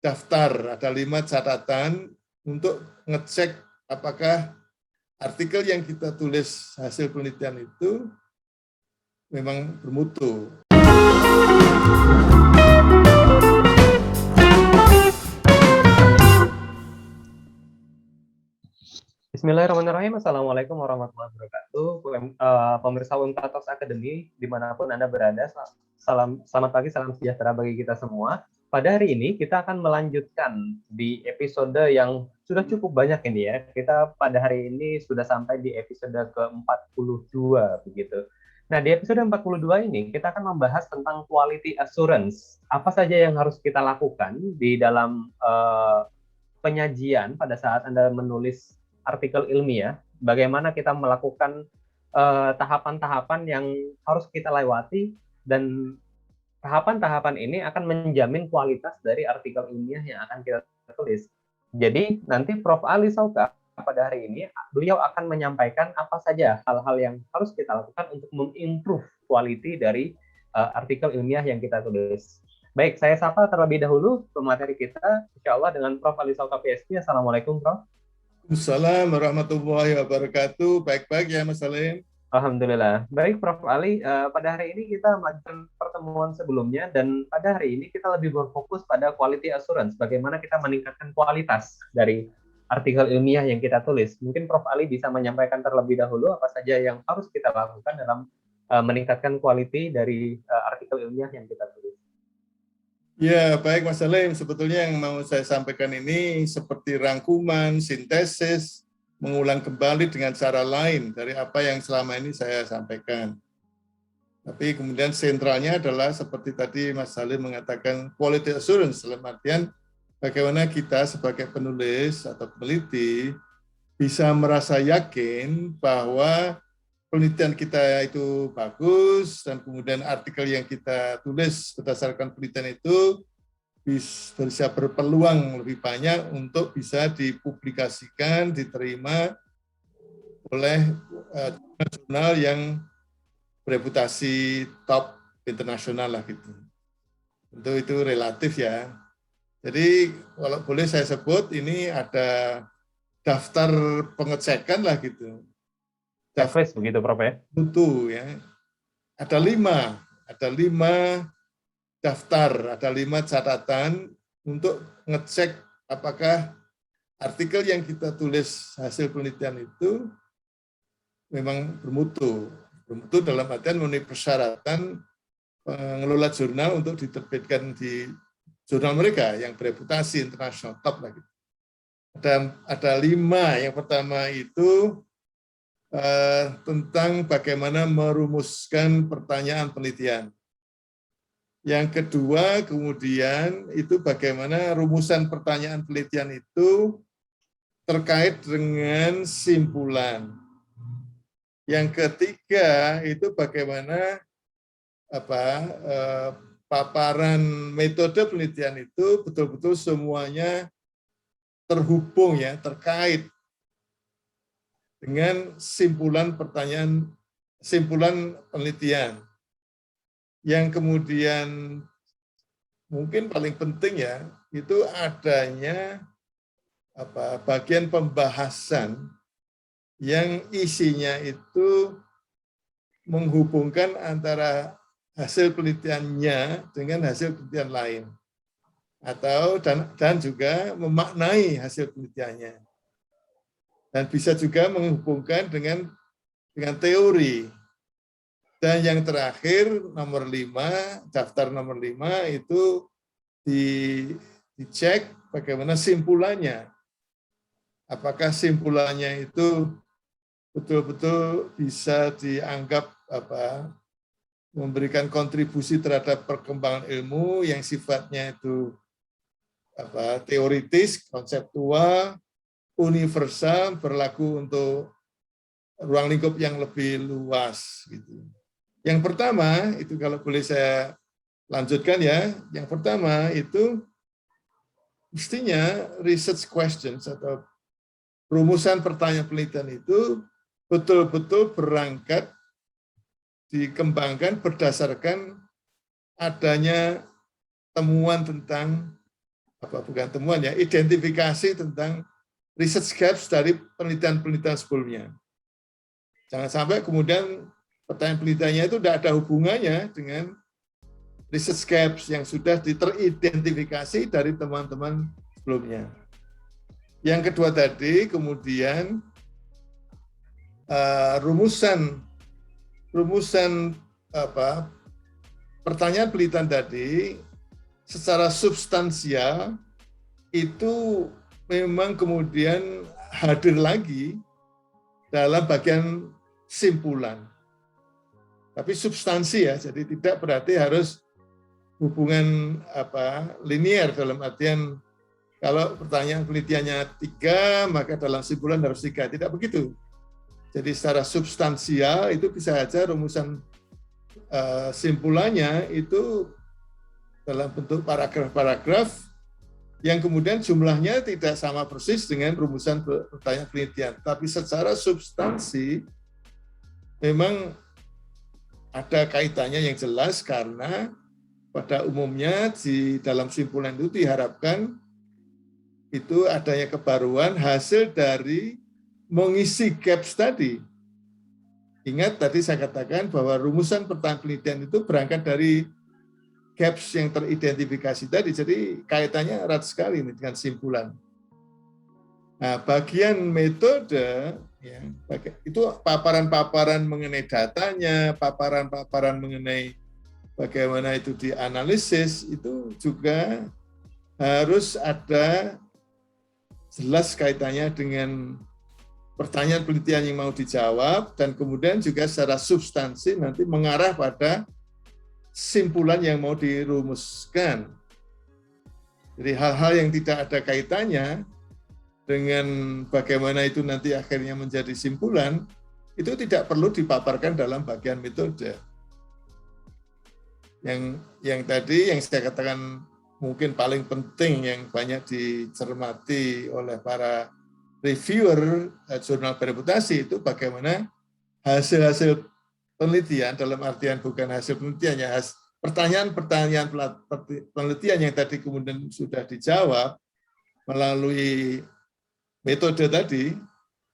daftar, ada 5 catatan untuk ngecek apakah artikel yang kita tulis hasil penelitian itu memang bermutu. Bismillahirrahmanirrahim. Assalamualaikum warahmatullahi wabarakatuh. Pemirsa UMTA Talks Academy, dimanapun Anda berada, selamat pagi, salam sejahtera bagi kita semua. Pada hari ini kita akan melanjutkan di episode yang sudah cukup banyak ini ya. Kita pada hari ini sudah sampai di episode ke-42 begitu. Nah, di episode 42 ini kita akan membahas tentang quality assurance. Apa saja yang harus kita lakukan di dalam penyajian pada saat Anda menulis artikel ilmiah, bagaimana kita melakukan tahapan-tahapan yang harus kita lewati, dan tahapan-tahapan ini akan menjamin kualitas dari artikel ilmiah yang akan kita tulis. Jadi nanti Prof. Ali Sauka pada hari ini, beliau akan menyampaikan apa saja hal-hal yang harus kita lakukan untuk mengimprove quality dari artikel ilmiah yang kita tulis. Baik, saya sapa terlebih dahulu pemateri kita, insya Allah dengan Prof. Ali Sauka PhD. Assalamualaikum, Prof. Assalamualaikum warahmatullahi wabarakatuh. Baik-baik ya, Mas Salim. Alhamdulillah. Baik, Prof. Ali. Pada hari ini kita melanjutkan pertemuan sebelumnya, dan pada hari ini kita lebih berfokus pada quality assurance, bagaimana kita meningkatkan kualitas dari artikel ilmiah yang kita tulis. Mungkin Prof. Ali bisa menyampaikan terlebih dahulu apa saja yang harus kita lakukan dalam meningkatkan quality dari artikel ilmiah yang kita tulis. Ya, baik Mas Salim. Sebetulnya yang mau saya sampaikan ini seperti rangkuman, sintesis, mengulang kembali dengan cara lain dari apa yang selama ini saya sampaikan. Tapi kemudian sentralnya adalah seperti tadi Mas Salim mengatakan quality assurance, dalam artian bagaimana kita sebagai penulis atau peneliti bisa merasa yakin bahwa penelitian kita itu bagus, dan kemudian artikel yang kita tulis berdasarkan penelitian itu bisa berpeluang lebih banyak untuk bisa dipublikasikan, diterima oleh jurnal yang bereputasi top internasional lah gitu. Tentu itu relatif ya. Jadi kalau boleh saya sebut, ini ada daftar pengecekan lah gitu. Checklist begitu, Prof. ya? Mutu ya. Ada 5 daftar, ada 5 catatan untuk ngecek apakah artikel yang kita tulis hasil penelitian itu memang bermutu. Bermutu dalam artian memenuhi persyaratan pengelola jurnal untuk diterbitkan di jurnal mereka yang bereputasi internasional top lagi. Ada 5. Yang pertama itu tentang bagaimana merumuskan pertanyaan penelitian. Yang kedua, kemudian itu bagaimana rumusan pertanyaan penelitian itu terkait dengan simpulan. Yang ketiga, itu bagaimana paparan metode penelitian itu betul-betul semuanya terhubung ya, terkait dengan simpulan penelitian. Yang kemudian mungkin paling penting ya, itu adanya bagian pembahasan yang isinya itu menghubungkan antara hasil penelitiannya dengan hasil penelitian lain, atau dan juga memaknai hasil penelitiannya. Dan bisa juga menghubungkan dengan teori. Dan yang terakhir, nomor 5, daftar nomor 5 itu dicek bagaimana simpulannya. Apakah simpulannya itu betul-betul bisa dianggap memberikan kontribusi terhadap perkembangan ilmu yang sifatnya itu teoritis, konseptual, universal, berlaku untuk ruang lingkup yang lebih luas gitu. Yang pertama itu kalau boleh saya lanjutkan ya, yang pertama itu mestinya research questions atau rumusan pertanyaan penelitian itu betul-betul berangkat dikembangkan berdasarkan adanya temuan tentang bukan temuan ya, identifikasi tentang research gaps dari penelitian-penelitian sebelumnya. Jangan sampai kemudian pertanyaan penelitiannya itu tidak ada hubungannya dengan research gaps yang sudah teridentifikasi dari teman-teman sebelumnya. Yang kedua tadi, kemudian rumusan pertanyaan penelitian tadi secara substansial itu memang kemudian hadir lagi dalam bagian simpulan. Tapi substansi ya, jadi tidak berarti harus hubungan linear dalam artian kalau pertanyaan penelitiannya 3, maka dalam simpulan harus 3. Tidak begitu. Jadi secara substansial itu bisa saja rumusan simpulannya itu dalam bentuk paragraf-paragraf yang kemudian jumlahnya tidak sama persis dengan rumusan pertanyaan penelitian. Tapi secara substansi memang ada kaitannya yang jelas karena pada umumnya di dalam simpulan itu diharapkan itu adanya kebaruan hasil dari mengisi gaps tadi. Ingat tadi saya katakan bahwa rumusan pertanyaan penelitian itu berangkat dari gaps yang teridentifikasi tadi, jadi kaitannya erat sekali dengan simpulan. Nah, bagian metode, ya, itu paparan-paparan mengenai datanya, paparan-paparan mengenai bagaimana itu dianalisis, itu juga harus ada jelas kaitannya dengan pertanyaan penelitian yang mau dijawab, dan kemudian juga secara substansi nanti mengarah pada simpulan yang mau dirumuskan. Jadi hal-hal yang tidak ada kaitannya dengan bagaimana itu nanti akhirnya menjadi simpulan, itu tidak perlu dipaparkan dalam bagian metode. Yang tadi yang saya katakan mungkin paling penting yang banyak dicermati oleh para reviewer jurnal bereputasi itu bagaimana hasil-hasil penelitian, dalam artian bukan hasil penelitiannya, pertanyaan-pertanyaan penelitian yang tadi kemudian sudah dijawab melalui metode tadi,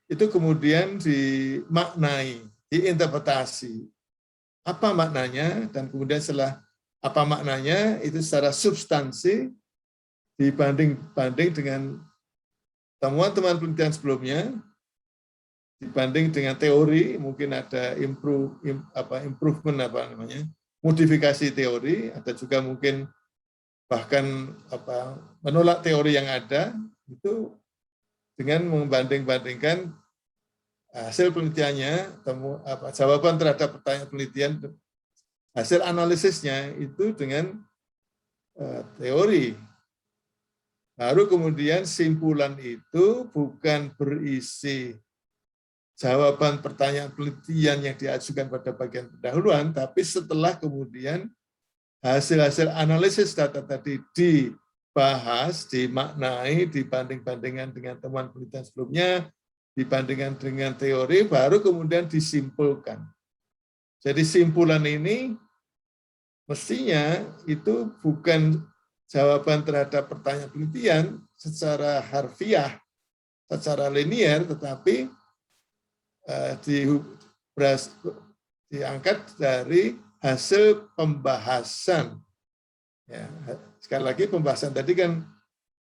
itu kemudian dimaknai, diinterpretasi. Apa maknanya, dan kemudian setelah apa maknanya, itu secara substansi dibanding dengan temuan-temuan penelitian sebelumnya, dibanding dengan teori, mungkin ada improvement modifikasi teori, ada juga mungkin bahkan menolak teori yang ada, itu dengan membanding-bandingkan hasil penelitiannya, jawaban terhadap pertanyaan penelitian, hasil analisisnya itu dengan teori. Baru kemudian simpulan itu bukan berisi jawaban pertanyaan penelitian yang diajukan pada bagian pendahuluan, tapi setelah kemudian hasil-hasil analisis data tadi dibahas, dimaknai, dibanding-bandingkan dengan temuan penelitian sebelumnya, dibandingkan dengan teori, baru kemudian disimpulkan. Jadi simpulan ini mestinya itu bukan jawaban terhadap pertanyaan penelitian secara harfiah, secara linear, tetapi diangkat dari hasil pembahasan. Ya, sekali lagi pembahasan tadi kan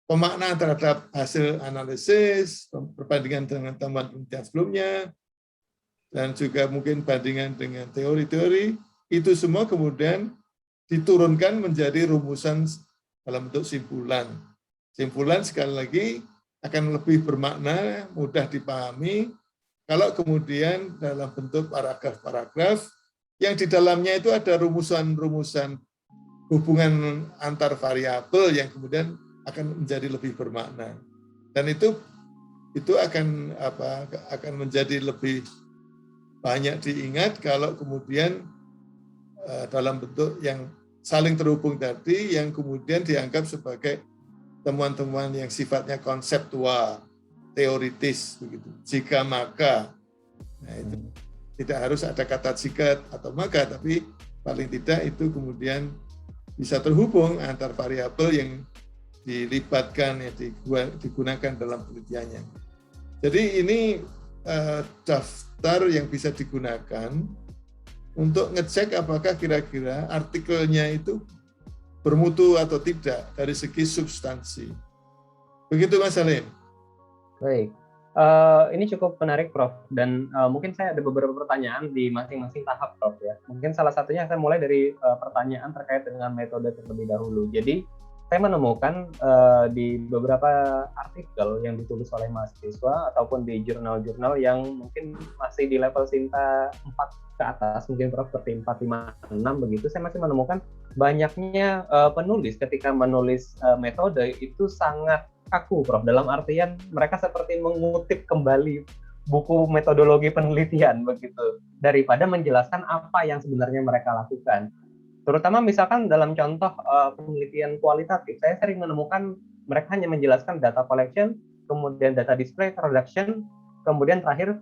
pemaknaan terhadap hasil analisis, perbandingan dengan temuan penelitian sebelumnya, dan juga mungkin bandingan dengan teori-teori, itu semua kemudian diturunkan menjadi rumusan dalam bentuk simpulan. Simpulan sekali lagi akan lebih bermakna, mudah dipahami, kalau kemudian dalam bentuk paragraf-paragraf yang di dalamnya itu ada rumusan-rumusan hubungan antar variabel yang kemudian akan menjadi lebih bermakna. Dan itu akan menjadi lebih banyak diingat kalau kemudian dalam bentuk yang saling terhubung tadi yang kemudian dianggap sebagai temuan-temuan yang sifatnya konseptual, teoritis begitu. Jika maka, nah itu tidak harus ada kata jika atau maka, tapi paling tidak itu kemudian bisa terhubung antar variabel yang dilibatkan, ya, digunakan dalam penelitiannya. Jadi ini daftar yang bisa digunakan untuk ngecek apakah kira-kira artikelnya itu bermutu atau tidak dari segi substansi. Begitu Mas Salim. Baik. Ini cukup menarik, Prof. Dan mungkin saya ada beberapa pertanyaan di masing-masing tahap, Prof. Ya. Mungkin salah satunya saya mulai dari pertanyaan terkait dengan metode terlebih dahulu. Jadi, saya menemukan di beberapa artikel yang ditulis oleh mahasiswa ataupun di jurnal-jurnal yang mungkin masih di level Sinta 4 ke atas, mungkin Prof seperti 4, 5, 6 begitu, saya masih menemukan banyaknya penulis ketika menulis metode itu sangat kaku, Prof. Dalam artian mereka seperti mengutip kembali buku metodologi penelitian begitu, daripada menjelaskan apa yang sebenarnya mereka lakukan. Terutama misalkan dalam contoh penelitian kualitatif, saya sering menemukan mereka hanya menjelaskan data collection, kemudian data display, reduction, kemudian terakhir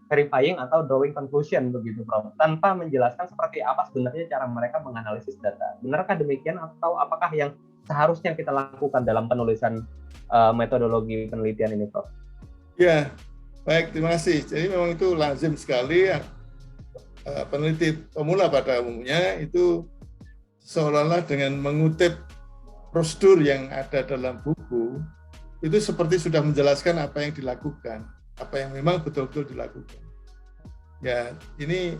verifying atau drawing conclusion begitu, Prof. Tanpa menjelaskan seperti apa sebenarnya cara mereka menganalisis data. Benarkah demikian atau apakah yang seharusnya kita lakukan dalam penulisan metodologi penelitian ini, Prof? Ya, baik, terima kasih. Jadi memang itu lazim sekali peneliti pemula pada umumnya itu seolah-olah dengan mengutip prosedur yang ada dalam buku itu seperti sudah menjelaskan apa yang dilakukan, apa yang memang betul-betul dilakukan. Ya, ini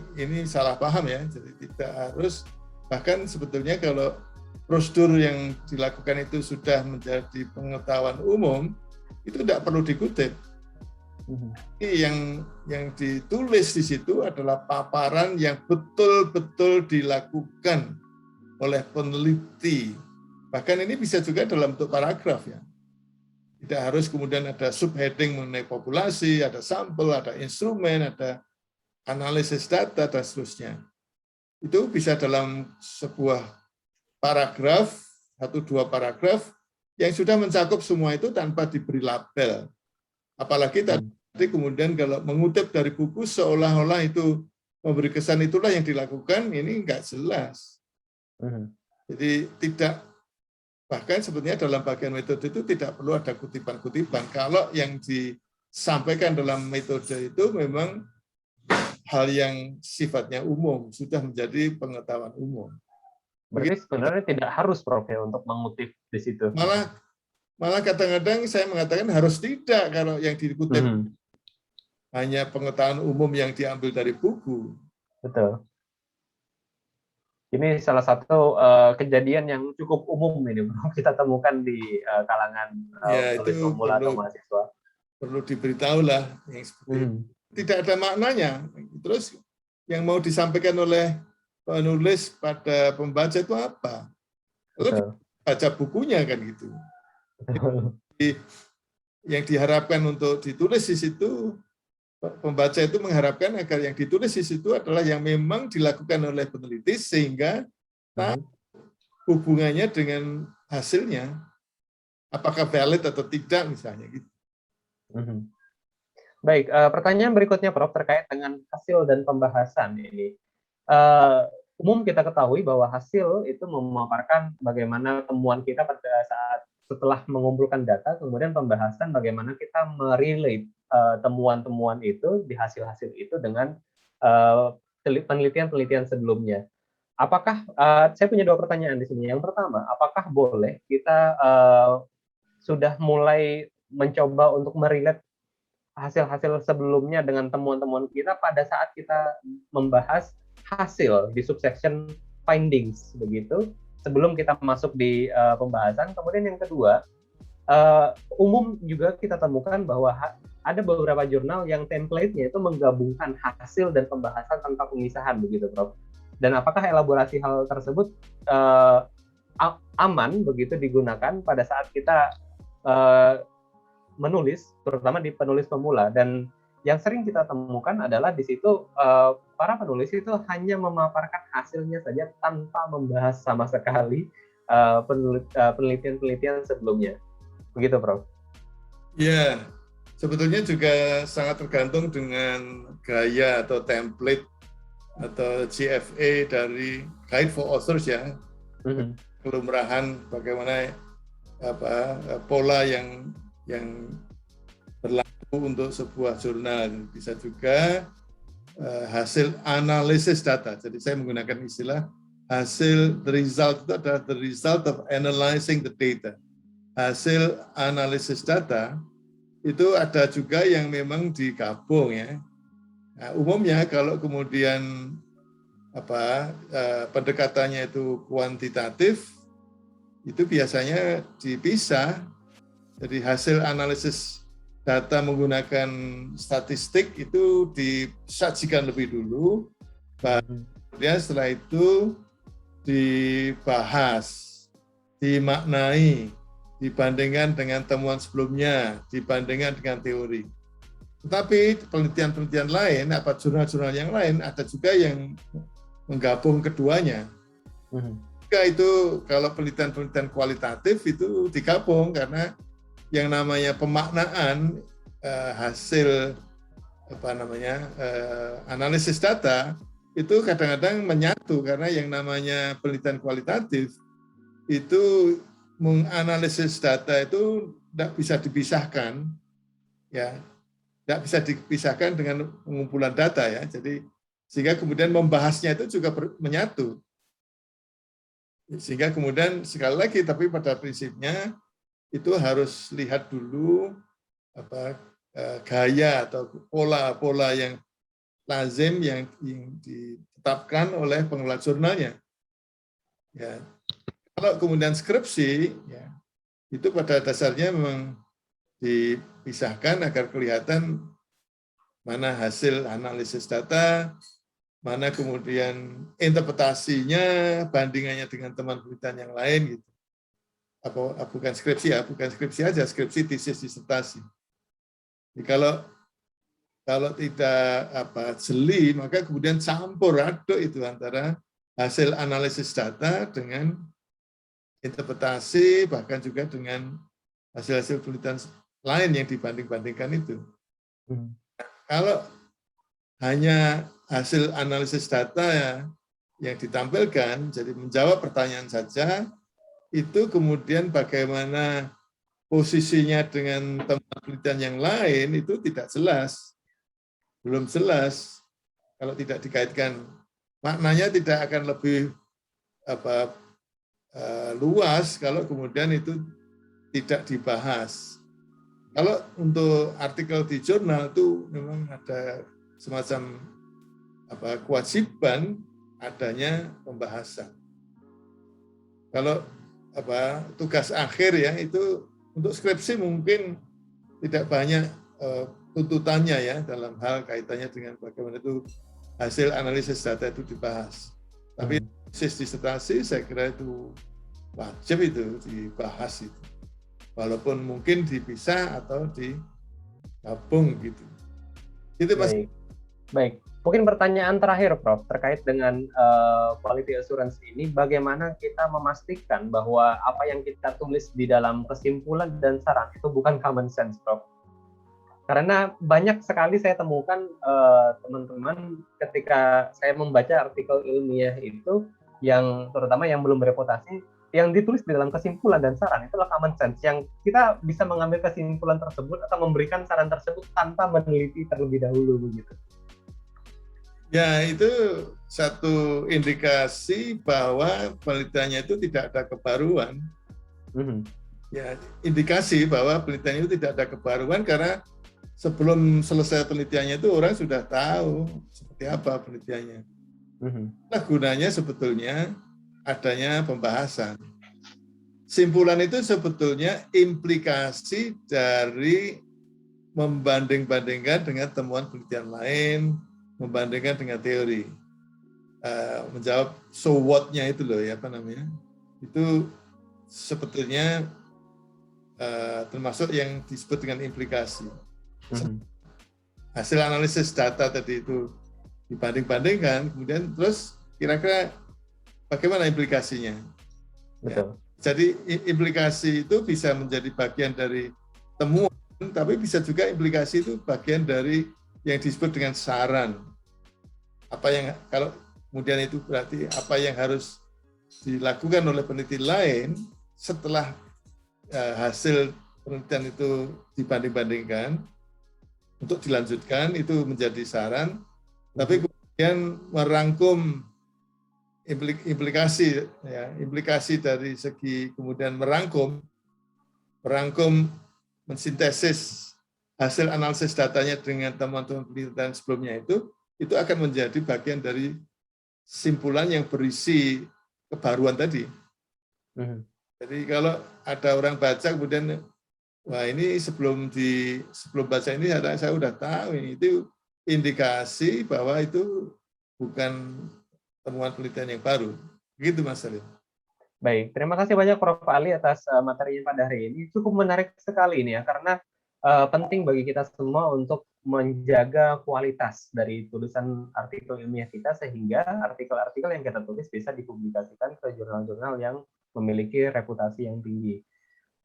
salah paham ya. Jadi tidak harus, bahkan sebetulnya kalau prosedur yang dilakukan itu sudah menjadi pengetahuan umum, itu tidak perlu dikutip. Yang ditulis di situ adalah paparan yang betul-betul dilakukan oleh peneliti. Bahkan ini bisa juga dalam bentuk paragraf ya. Tidak harus kemudian ada subheading mengenai populasi, ada sampel, ada instrumen, ada analisis data, dan seterusnya. Itu bisa dalam sebuah paragraf, 1-2 paragraf, yang sudah mencakup semua itu tanpa diberi label. Apalagi tadi kemudian kalau mengutip dari buku seolah-olah itu memberi kesan itulah yang dilakukan, ini enggak jelas. Jadi tidak, bahkan sebetulnya dalam bagian metode itu tidak perlu ada kutipan-kutipan. Kalau yang disampaikan dalam metode itu memang hal yang sifatnya umum, sudah menjadi pengetahuan umum. Berarti sebenarnya tidak harus, Prof, ya, untuk mengutip di situ. Malah kadang-kadang saya mengatakan harus tidak kalau yang dikutip hanya pengetahuan umum yang diambil dari buku. Betul. Ini salah satu kejadian yang cukup umum ini, Prof, kita temukan di kalangan penulis pemula atau mahasiswa. Perlu diberitahu lah yang seperti tidak ada maknanya. Terus yang mau disampaikan oleh penulis pada pembaca itu apa? Lalu baca bukunya kan gitu. Yang diharapkan untuk ditulis di situ, pembaca itu mengharapkan agar yang ditulis di situ adalah yang memang dilakukan oleh peneliti sehingga hubungannya dengan hasilnya, apakah valid atau tidak misalnya gitu. Baik, pertanyaan berikutnya, Prof, terkait dengan hasil dan pembahasan ini. Umum kita ketahui bahwa hasil itu memaparkan bagaimana temuan kita pada saat setelah mengumpulkan data, kemudian pembahasan bagaimana kita merelate temuan-temuan itu di hasil-hasil itu dengan penelitian-penelitian sebelumnya. Apakah saya punya 2 pertanyaan di sini. Yang pertama, apakah boleh kita sudah mulai mencoba untuk merelate hasil-hasil sebelumnya dengan temuan-temuan kita pada saat kita membahas hasil di subsection findings begitu sebelum kita masuk di pembahasan. Kemudian yang kedua, umum juga kita temukan bahwa ada beberapa jurnal yang template-nya itu menggabungkan hasil dan pembahasan tanpa pemisahan begitu, Prof. Dan apakah elaborasi hal tersebut aman begitu digunakan pada saat kita menulis, terutama di penulis pemula? Dan yang sering kita temukan adalah di situ para penulis itu hanya memaparkan hasilnya saja tanpa membahas sama sekali penelitian-penelitian sebelumnya. Begitu, Prof. Ya, sebetulnya juga sangat tergantung dengan gaya atau template atau GFA dari Guide for Authors ya. Kelumrahan bagaimana pola yang berlaku untuk sebuah jurnal. Bisa juga hasil analisis data. Jadi saya menggunakan istilah the result itu adalah the result of analyzing the data. Hasil analisis data itu ada juga yang memang digabung ya. Nah, umumnya kalau kemudian pendekatannya itu kuantitatif, itu biasanya dipisah. Jadi hasil analisis data menggunakan statistik itu disajikan lebih dulu, kemudian setelah itu dibahas, dimaknai, dibandingkan dengan temuan sebelumnya, dibandingkan dengan teori. Tetapi penelitian-penelitian lain, jurnal-jurnal yang lain, ada juga yang menggabung keduanya. Jika itu kalau penelitian-penelitian kualitatif itu digabung karena yang namanya pemaknaan hasil analisis data itu kadang-kadang menyatu karena yang namanya penelitian kualitatif itu menganalisis data itu tidak bisa dipisahkan, ya, tidak bisa dipisahkan dengan pengumpulan data ya. Jadi sehingga kemudian membahasnya itu juga menyatu. Sehingga kemudian sekali lagi, tapi pada prinsipnya itu harus lihat dulu gaya atau pola-pola yang lazim yang ditetapkan oleh pengelola jurnalnya. Ya. Kalau kemudian skripsi, ya, itu pada dasarnya memang dipisahkan agar kelihatan mana hasil analisis data, mana kemudian interpretasinya, bandingannya dengan teman penelitian yang lain gitu. Bukan skripsi ya, bukan skripsi aja, skripsi, tesis, disertasi. Jadi kalau tidak jeli, maka kemudian campur aduk itu antara hasil analisis data dengan interpretasi, bahkan juga dengan hasil-hasil penelitian lain yang dibanding-bandingkan itu. Kalau hanya hasil analisis data yang ditampilkan, jadi menjawab pertanyaan saja, itu kemudian bagaimana posisinya dengan teman penelitian yang lain itu tidak jelas, belum jelas. Kalau tidak dikaitkan, maknanya tidak akan lebih luas kalau kemudian itu tidak dibahas. Kalau untuk artikel di jurnal itu memang ada semacam kewajiban adanya pembahasan. Kalau tugas akhir ya itu untuk skripsi mungkin tidak banyak tuntutannya ya dalam hal kaitannya dengan bagaimana itu hasil analisis data itu dibahas. Tapi tesis disertasi saya kira itu wajib itu dibahas itu. Walaupun mungkin dipisah atau digabung gitu. Itu Mas. Baik. Mungkin pertanyaan terakhir, Prof, terkait dengan quality assurance ini, bagaimana kita memastikan bahwa apa yang kita tulis di dalam kesimpulan dan saran itu bukan common sense, Prof? Karena banyak sekali saya temukan teman-teman ketika saya membaca artikel ilmiah itu, yang terutama yang belum bereputasi, yang ditulis di dalam kesimpulan dan saran itulah common sense, yang kita bisa mengambil kesimpulan tersebut atau memberikan saran tersebut tanpa meneliti terlebih dahulu begitu. Ya, itu satu indikasi bahwa penelitiannya itu tidak ada kebaruan. Ya, indikasi bahwa penelitian itu tidak ada kebaruan karena sebelum selesai penelitiannya itu orang sudah tahu seperti apa penelitiannya. Nah, gunanya sebetulnya adanya pembahasan. Simpulan itu sebetulnya implikasi dari membanding-bandingkan dengan temuan penelitian lain, membandingkan dengan teori, menjawab so what-nya itu loh ya itu sebetulnya termasuk yang disebut dengan implikasi. Hasil analisis data tadi itu dibanding-bandingkan, kemudian terus kira-kira bagaimana implikasinya? Ya. Jadi implikasi itu bisa menjadi bagian dari temuan, tapi bisa juga implikasi itu bagian dari yang disebut dengan saran. Apa yang kalau kemudian itu berarti apa yang harus dilakukan oleh peneliti lain setelah hasil penelitian itu dibanding-bandingkan untuk dilanjutkan, itu menjadi saran, tapi kemudian merangkum implikasi, ya, implikasi dari segi kemudian merangkum, mensintesis hasil analisis datanya dengan teman-teman penelitian sebelumnya itu akan menjadi bagian dari simpulan yang berisi kebaruan tadi. Jadi kalau ada orang baca kemudian, wah ini sebelum baca ini saya udah tahu ini, itu indikasi bahwa itu bukan temuan penelitian yang baru. Begitu Mas Salim. Baik, terima kasih banyak Prof. Ali atas materinya pada hari ini. Cukup menarik sekali ini ya, karena penting bagi kita semua untuk menjaga kualitas dari tulisan artikel ilmiah kita, sehingga artikel-artikel yang kita tulis bisa dipublikasikan ke jurnal-jurnal yang memiliki reputasi yang tinggi.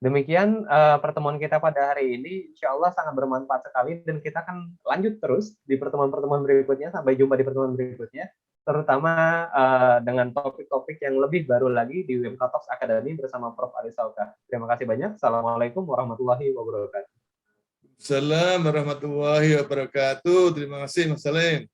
Demikian pertemuan kita pada hari ini, insya Allah sangat bermanfaat sekali, dan kita akan lanjut terus di pertemuan-pertemuan berikutnya. Sampai jumpa di pertemuan berikutnya, terutama dengan topik-topik yang lebih baru lagi di WMK Talks Academy bersama Prof. Ali Sauka. Terima kasih banyak. Assalamualaikum warahmatullahi wabarakatuh. Assalamualaikum warahmatullahi wabarakatuh. Terima kasih Mas Salim.